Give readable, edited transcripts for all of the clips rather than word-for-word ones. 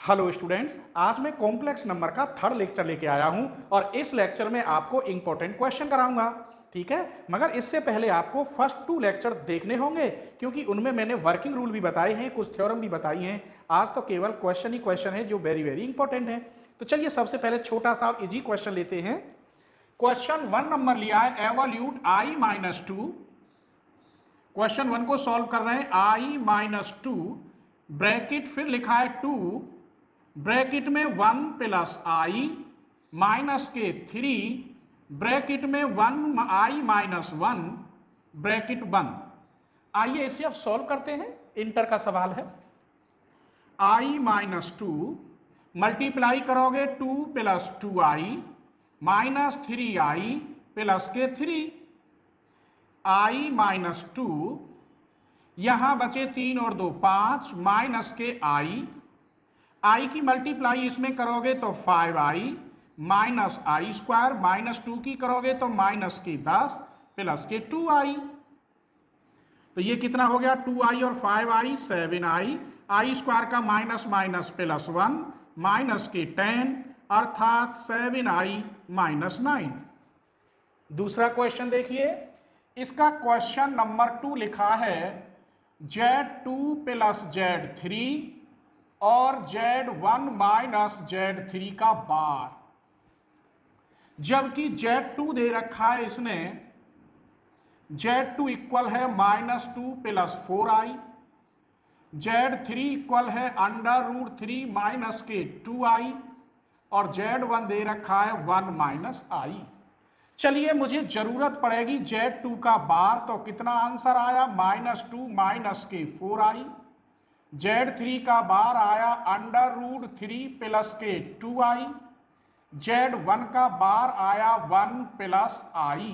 Hello students, आज मैं complex number का थर्ड लेक्चर लेके आया हूं और इस लेक्चर में आपको इंपॉर्टेंट क्वेश्चन कराऊंगा। ठीक है, मगर इससे पहले आपको फर्स्ट 2 लेक्चर देखने होंगे क्योंकि उनमें मैंने वर्किंग रूल भी बताए हैं, कुछ थ्योरम भी बताई हैं। आज तो केवल क्वेश्चन ही क्वेश्चन है जो वेरी वेरी इंपॉर्टेंट है। तो चलिए सबसे पहले छोटा सा और इजी क्वेश्चन लेते हैं। क्वेश्चन 1 नंबर लिया है एवोल्यूट i-2। क्वेश्चन 1 को सॉल्व कर रहे हैं i-2 ब्रैकेट फिर लिखा है 2 ब्रैकेट में 1 प्लस आई माइनस के 3 ब्रैकेट में 1i-1 ब्रैकेट बंद। आइए इसे अब सॉल्व करते हैं, इंटर का सवाल है। i-2 मल्टीप्लाई करोगे 2 plus 2i minus 3i plus के 3 i-2 यहां बचे 3 और 2 5 माइनस के आई की मल्टीप्लाई इसमें करोगे तो 5i minus I square minus 2 की करोगे तो माइनस की 10 प्लस के 2i। तो ये कितना हो गया 2i और 5i 7i, आई स्क्वायर का माइनस माइनस प्लस 1 माइनस के 10 अर्थात 7i माइनस 9। दूसरा क्वेश्चन देखिए, इसका क्वेश्चन नंबर 2 लिखा है Z2 प्लस Z3 और Z1 माइनस Z3 का बार, जबकि Z2 दे रखा है इसने Z2 इक्वल है -2 प्लस 4i, Z3 इक्वल है √3 माइनस के 2i और Z1 दे रखा है 1 माइनस i। चलिए मुझे जरूरत पड़ेगी Z2 का बार, तो कितना आंसर आया -2 माइनस के 4i। Z3 का बार आया √3 प्लस के 2i। Z1 का बार आया 1 प्लस i।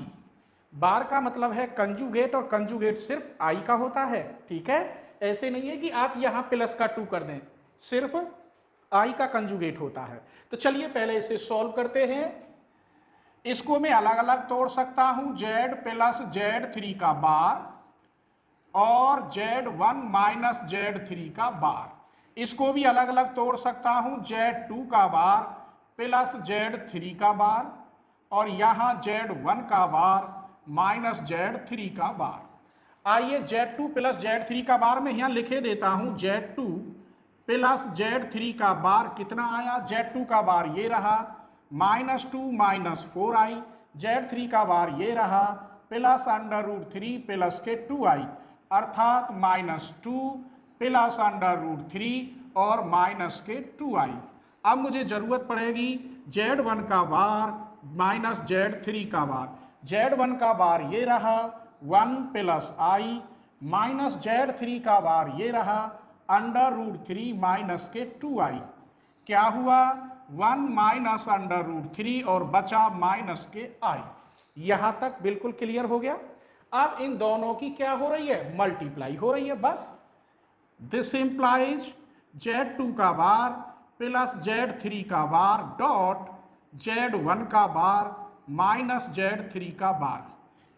बार का मतलब है कंजुगेट और कंजुगेट सिर्फ i का होता है। ठीक है, ऐसे नहीं है कि आप यहां प्लस का 2 कर दें, सिर्फ i का कंजुगेट होता है। तो चलिए पहले इसे सॉल्व करते हैं। इसको मैं अलग अलग तोड़ सकता हूं, Z प्लस Z3 का बार और Z1 माइनस Z3 का बार। इसको भी अलग अलग तोड़ सकता हूं, Z2 का बार प्लस Z3 का बार और यहां Z1 का बार माइनस Z3 का बार। आइए Z2 प्लस Z3 का बार मैं यहां लिखे देता हूं। Z2 प्लस Z3 का बार कितना आया, Z2 का बार ये रहा -2 माइनस 4i, Z3 का बार ये रहा प्लस √3 प्लस के 2i अर्थात -2 प्लस √3 और माइनस के 2i। अब मुझे जरूरत पड़ेगी Z1 का बार माइनस Z3 का बार। Z1 का बार ये रहा 1 प्लस i माइनस Z3 का बार ये रहा √3 माइनस के 2i। क्या हुआ 1 माइनस √3 और बचा माइनस के i। यहां तक बिल्कुल क्लियर हो गया। अब इन दोनों की क्या हो रही है, मल्टीप्लाई हो रही है बस। दिस इंप्लाइज Z2 का बार प्लस Z3 का बार डॉट Z1 का बार माइनस Z3 का बार।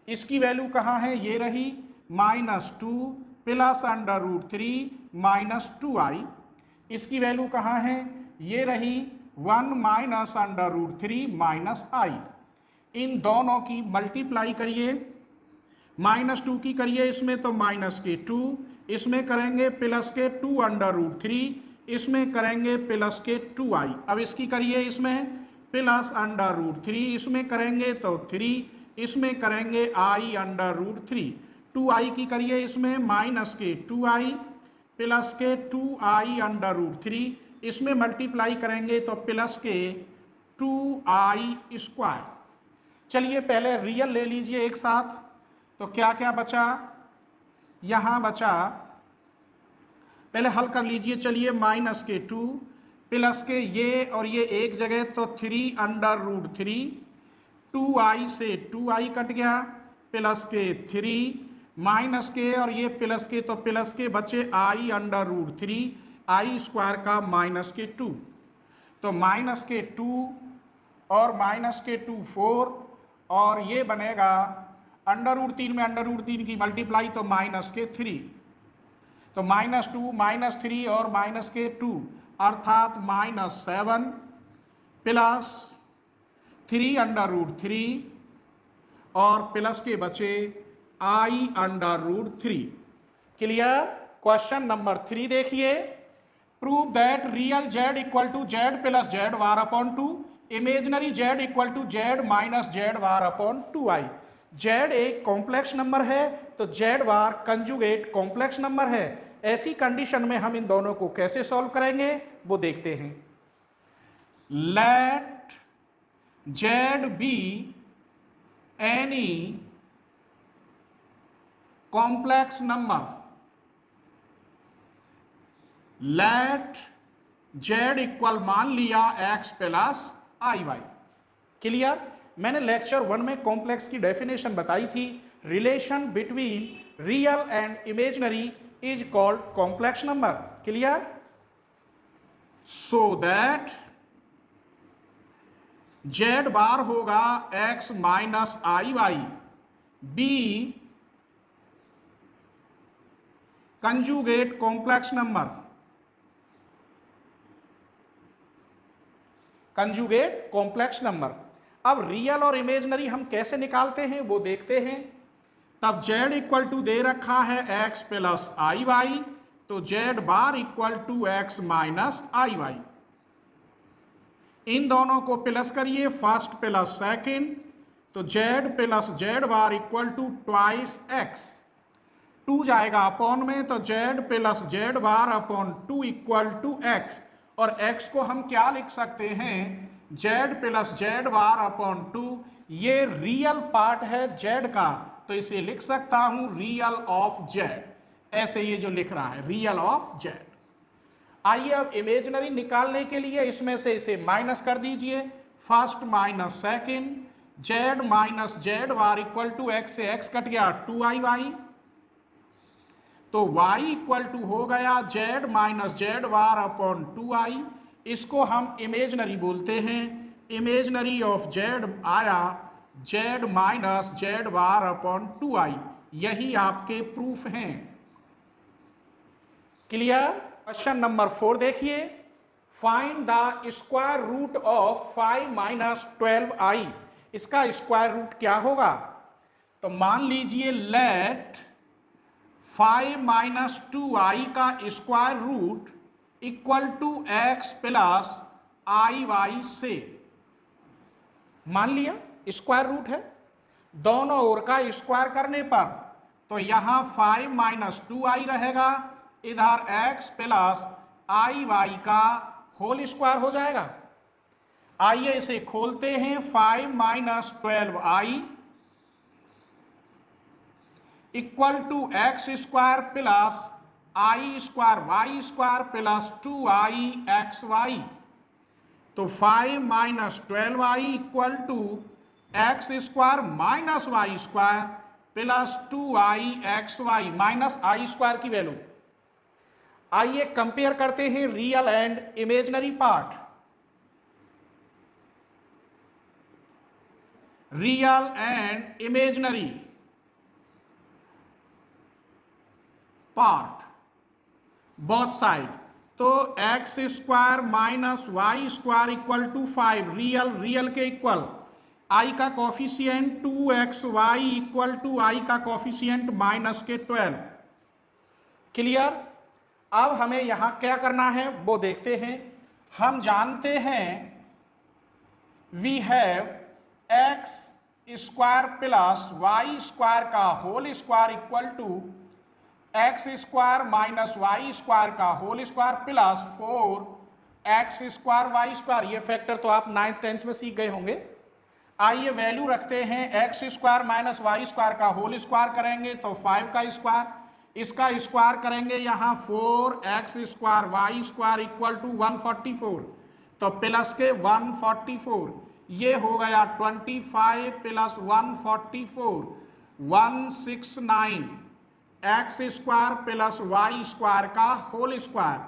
इसकी वैल्यू कहाँ है, ये रही -2 प्लस √3 माइनस 2i। इसकी वैल्यू कहाँ है, ये रही 1 माइनस √3 माइनस i। इन दोनों की मल्टीप्लाई करिए, -2 की करिए इसमें तो माइनस के 2, इसमें करेंगे प्लस के 2 √3, इसमें करेंगे प्लस के 2i। अब इसकी करिए इसमें प्लस √3, इसमें करेंगे तो 3, इसमें करेंगे i √3। 2i की करिए इसमें माइनस के 2i प्लस के 2i √3, इसमें मल्टीप्लाई करेंगे तो प्लस के 2i स्क्वायर। चलिए पहले रियल ले लीजिए एक साथ, तो क्या क्या बचा, यहां बचा, पहले हल कर लीजिए। चलिए माइनस के 2 प्लस के ये और ये एक जगह तो 3 √3, 2i से 2i कट गया प्लस के 3 माइनस के और ये प्लस के तो प्लस के बचे i √3 आई स्क्वायर का माइनस के 2, तो माइनस के 2 और माइनस के 2 4 और ये बनेगा √3 में √3 की मल्टीप्लाई तो माइनस के 3, तो -2 -3 और -2 अर्थात -7 प्लस 3√3 और प्लस के बचे i√3। क्लियर। क्वेश्चन नंबर 3 देखिए, prove that real z equal to z plus z bar upon 2, imaginary z equal to z minus z bar upon 2i। z एक कॉम्प्लेक्स नंबर है तो z bar conjugate complex number है। ऐसी condition में हम इन दोनों को कैसे सॉल्व करेंगे वो देखते हैं। Let z be any complex number, let z equal मान लिया x प्लस आई वाई। क्लियर। मैंने लेक्चर 1 में कॉम्प्लेक्स की डेफिनेशन बताई थी, relation between real and imaginary is called complex number. Clear. So that z bar होगा x minus i y be conjugate complex number, conjugate complex number. अब real और imaginary हम कैसे निकालते हैं वो देखते हैं। तब z इक्वल टू दे रखा है x प्लस आई वाई, तो z bar equal to x minus i y. इन दोनों को प्लस करिए, फर्स्ट प्लस सेकेंड, तो z plus z bar equal to twice x। 2 जाएगा अपॉन में, तो z plus z bar upon 2 equal to x। और x को हम क्या लिख सकते हैं, z plus z bar upon 2। ये रियल पार्ट है z का, तो इसे लिख सकता हूं रियल ऑफ z। ऐसे ये जो लिख रहा है रियल ऑफ z। आइए अब इमेजनरी निकालने के लिए इसमें से इसे माइनस कर दीजिए, first minus second, z minus z bar equal to x से x कट गया 2i y, तो y इक्वल टू हो गया z minus z bar upon 2i। इसको हम इमेजनरी बोलते हैं। इमेजनरी ऑफ z आया z minus z bar upon 2i। यही आपके प्रूफ हैं। क्लियर। क्वेश्चन नंबर 4 देखिए, find the square root of 5 minus 12i। इसका स्क्वायर रूट क्या होगा, तो मान लीजिए लेट 5 माइनस 2i का square root equal to x plus I Y से। मान लिया स्क्वायर रूट है, दोनों ओर का स्क्वायर करने पर तो यहां 5 माइनस 2i रहेगा, इधर x प्लस आई वाई का होल स्क्वायर हो जाएगा। आइए इसे खोलते हैं, 5 minus 12i equal to x square plus I square Y square plus 2i X Y. तो 5 minus 12i equal to x square minus Y square plus 2i X Y minus I square की value. आइए compare करते हैं real and imaginary part. Real and imaginary part both side. तो X square minus Y square equal to 5, real के equal, I का coefficient 2xy equal to आई का coefficient minus के 12। Clear. अब हमें यहां क्या करना है वो देखते हैं। हम जानते हैं we have x square plus Y square का whole square equal to x square minus Y square का whole square plus 4x square Y square. ये फैक्टर तो आप 9th 10th में सीख गए होंगे। आइए वैल्यू रखते हैं, X square minus Y square का होल स्क्वायर करेंगे तो 5 का स्क्वायर, इसका स्क्वायर करेंगे यहाँ 4x square Y square equal to 144, तो प्लस के 144, ये हो गया 25 plus 144 169 X square plus Y square का होल स्क्वायर।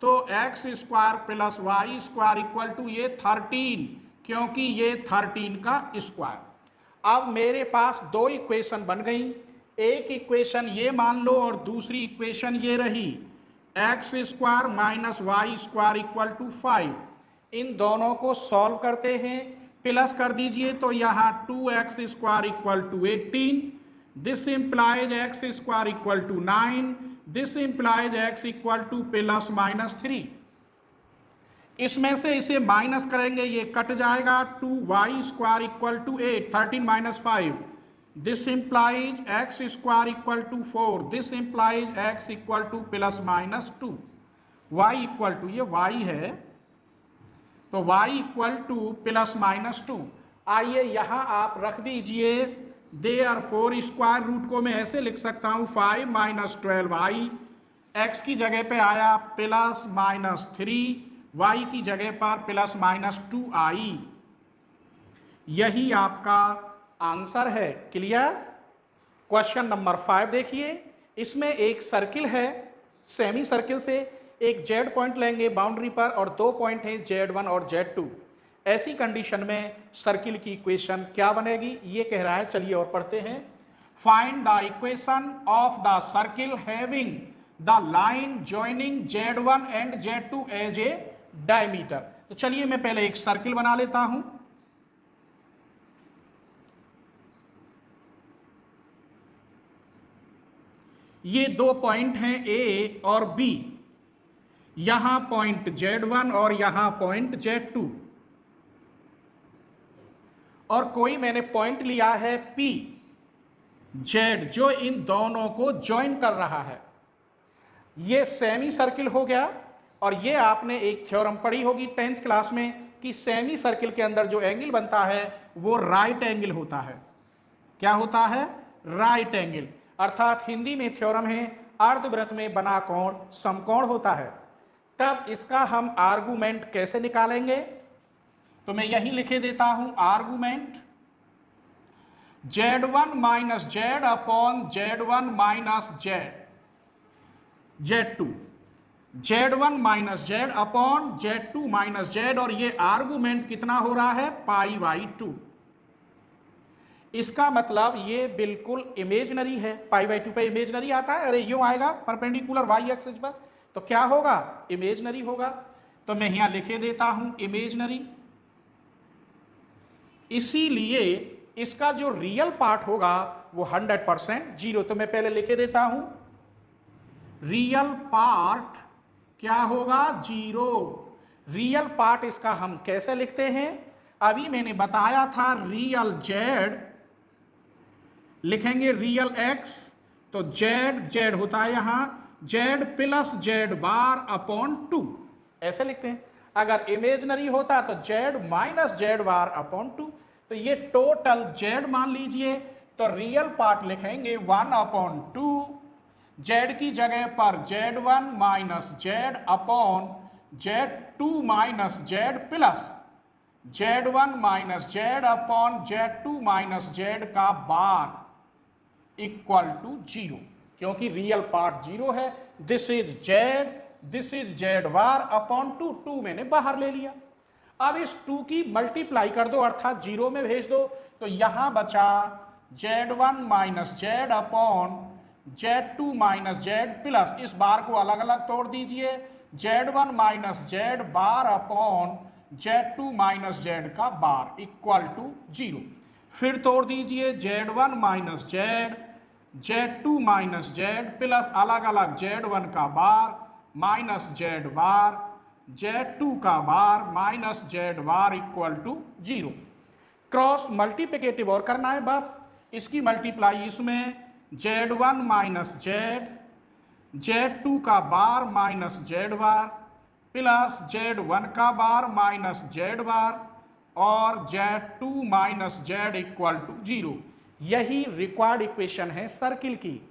तो X square plus Y square equal to ये 13, क्योंकि ये 13 का स्क्वायर। अब मेरे पास दो इक्वेशन बन गई, एक इक्वेशन ये मान लो और दूसरी इक्वेशन ये रही। X square minus Y square equal to 5। इन दोनों को सॉल्व करते हैं, प्लस कर दीजिए तो यहाँ 2x square equal to 18, this implies X square equal to 9, this implies X equal to plus minus 3। इसमें से इसे माइनस करेंगे, ये कट जाएगा, 2y square equal to 8, 13 minus 5, this implies X square equal to 4, this implies X equal to plus minus 2, y equal to, ये y है तो y equal to plus minus 2। आइए यहां आप रख दीजिए, देयरफॉर स्क्वायर रूट को मैं ऐसे लिख सकता हूं 5 माइनस 12y, x की जगह पे आया प्लस माइनस 3, y की जगह पर प्लस माइनस 2i। यही आपका आंसर है। क्लियर? क्वेश्चन नंबर 5 देखिए, इसमें एक सर्किल है, सेमी सर्किल से एक जेड पॉइंट लेंगे बाउंड्री पर और 2 पॉइंट हैं Z1 और Z2। ऐसी कंडीशन में सर्किल की इक्वेशन क्या बनेगी, ये कह रहा है। चलिए और पढ़ते हैं। Find the equation of the circle having the line joining Z1 and Z2 as a diameter. तो चलिए मैं पहले एक सर्किल बना लेता हूं। ये 2 पॉइंट हैं A और B, यहां पॉइंट Z1 और यहां पॉइंट Z2, और कोई मैंने पॉइंट लिया है P Z जो इन दोनों को ज्वाइन कर रहा है। ये सेमी सर्किल हो गया। और ये आपने एक थ्योरम पढ़ी होगी 10th क्लास में कि सेमी सर्किल के अंदर जो एंगल बनता है वो राइट एंगल होता है। क्या होता है? Right angle. अर्थात हिंदी में थ्योरम है, अर्धवृत्त में बना कोण समकोण होता है। तब इसका हम आर्गुमेंट कैसे निकालेंगे, तो मैं यही लिखे देता हूं argument Z1 minus Z upon Z1 minus Z2, Z1 minus Z upon Z2 minus Z, और ये आर्गुमेंट कितना हो रहा है? π/2। इसका मतलब ये बिल्कुल इमेजनरी है। π/2 पे इमेजनरी आता है, अरे यूं आएगा परपेंडिकुलर y एक्सिस पर, तो क्या होगा? इमेजनरी होगा। तो मैं यहां लिखे देता हूं इमेजनरी। इसीलिए इसका जो रियल पार्ट होगा वो 100% जीरो। तो मैं पहले लिखे देता हूं रियल पार्ट क्या होगा? जीरो। रियल पार्ट इसका हम कैसे लिखते हैं? अभी मैंने बताया था रियल Z लिखेंगे रियल X, तो Z होता है यहां Z plus Z bar upon 2, ऐसे लिखते हैं। अगर इमेजनरी होता तो Z minus Z bar upon 2। तो ये टोटल Z मान लीजिए, तो रियल पार्ट लिखेंगे 1 अपॉन 2, Z की जगह पर Z1 minus Z upon Z2 minus Z plus Z1 minus Z upon Z2 minus Z का बार इक्वल टू 0, क्योंकि रियल पार्ट 0 है। This is Z, this is Z bar upon 2, 2 मैंने बाहर ले लिया। अब इस 2 की मल्टीप्लाई कर दो, अर्थात 0 में भेज दो, तो यहां बचा Z1 minus Z upon Z2 minus Z plus, इस बार को अलग अलग तोड़ दीजिए, Z1 minus Z bar upon Z2 minus Z का बार इक्वल टू 0। फिर तोड़ दीजिए Z1 minus Z, Z2 minus Z plus अलग अलग Z1 का bar minus Z bar, Z2 का bar minus Z bar equal to 0। Cross multiplicative और करना है बस, इसकी मल्टीप्लाई इसमें Z1 माइनस Z, Z2 का बार माइनस Z बार प्लस Z1 का बार माइनस Z बार और Z2 minus Z equal to 0। यही रिक्वायर्ड इक्वेशन है सर्किल की।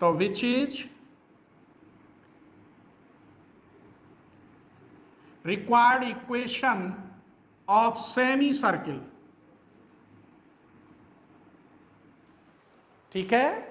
तो which is required equation of semi circle. ठीक है।